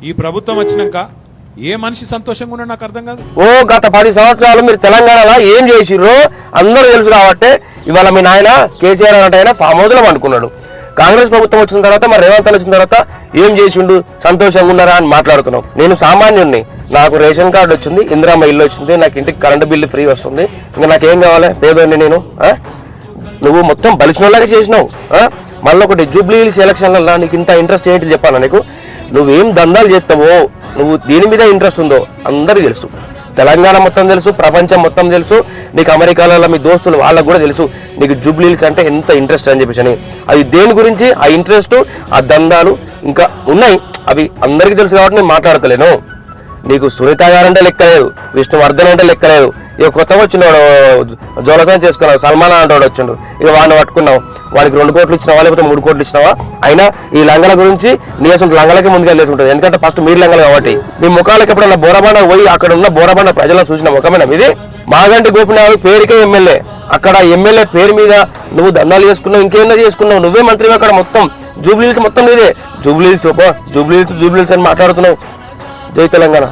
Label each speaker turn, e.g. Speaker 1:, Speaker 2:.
Speaker 1: ఈ ప్రభుత్వం వచ్చినాక ఏ మనిషి సంతోషంగా ఉన్నా నాకు అర్థం కాదు.
Speaker 2: గత 10 సంవత్సరాలు మీరు తెలంగాణలో ఏం చేసిర్రో అందరూ తెలుసు కాబట్టి ఇవాళ మీ నాయన కేసీఆర్ అన్నట్టు ఫామ్ హౌస్ లో పండుకున్నాడు. కాంగ్రెస్ ప్రభుత్వం వచ్చిన తర్వాత మరి రేవంత్ వచ్చిన తర్వాత ఏం చేసిండు, సంతోషంగా ఉన్నారా అని మాట్లాడుతున్నాం. నేను సామాన్యుడిని, నాకు రేషన్ కార్డు వచ్చింది, ఇందిరమ్మ ఇల్లు వచ్చింది, నాకు ఇంటికి కరెంటు బిల్లు ఫ్రీ వస్తుంది, ఇంకా నాకేం కావాలి? పేదోడిని నేను. నువ్వు మొత్తం బలిసినలాగే చేసినావు. మళ్ళీ ఒకటి జూబ్లీ హిల్స్ ఎలక్షన్లలో నీకు ఇంత ఇంట్రెస్ట్ ఏంటి చెప్పాను నీకు. నువ్వేం దందాలు చేస్తావో, నువ్వు దీని మీద ఇంట్రెస్ట్ ఉందో అందరికీ తెలుసు. తెలంగాణ మొత్తం తెలుసు, ప్రపంచం మొత్తం తెలుసు, నీకు అమెరికాలలో మీ దోస్తులు వాళ్ళకు కూడా తెలుసు నీకు జూబ్లీ హిల్స్ అంటే ఎంత ఇంట్రెస్ట్ అని చెప్పేసి. అది దేని గురించి ఆ ఇంట్రెస్ట్, ఆ దందాలు ఇంకా ఉన్నాయి, అవి అందరికీ తెలుసు కాబట్టి నేను మాట్లాడతలేను. నీకు సునీత గారంటే లెక్కలేదు, విష్ణువర్ధన్ అంటే లెక్కలేదు, ఇక కొత్తగా వచ్చినాడు జోలసాన్ చేసుకున్నాడు, సల్మాన్ అంటాడు వచ్చిండు, ఇక వాడిని పట్టుకున్నావు. వాడికి 2 కోట్లు ఇచ్చినావా లేకపోతే 3 కోట్లు ఇచ్చినావా? అయినా ఈ లంగల గురించి నీ అసలు లంగలకి ముందుగా లేసి ఉంటుంది. ఎందుకంటే ఫస్ట్ మీరు లంగలు కాబట్టి. మీ ముఖాలకు ఎప్పుడన్నా బోరబండ పోయి అక్కడ ఉన్న బోరబండ ప్రజలను చూసిన ముఖమేనా మీది? మాగంటి గోపినాథ్ పేరుకే ఎమ్మెల్యే, అక్కడ ఎమ్మెల్యే పేరు మీద నువ్వు దందాలు చేసుకున్నావు, ఇంకేందా చేసుకున్నావు? నువ్వే మంత్రివి అక్కడ, మొత్తం జూబ్లీ హిల్స్ మొత్తం నీదే. జూబ్లీ హిల్స్ అని మాట్లాడుతున్నావు. జై తెలంగాణ.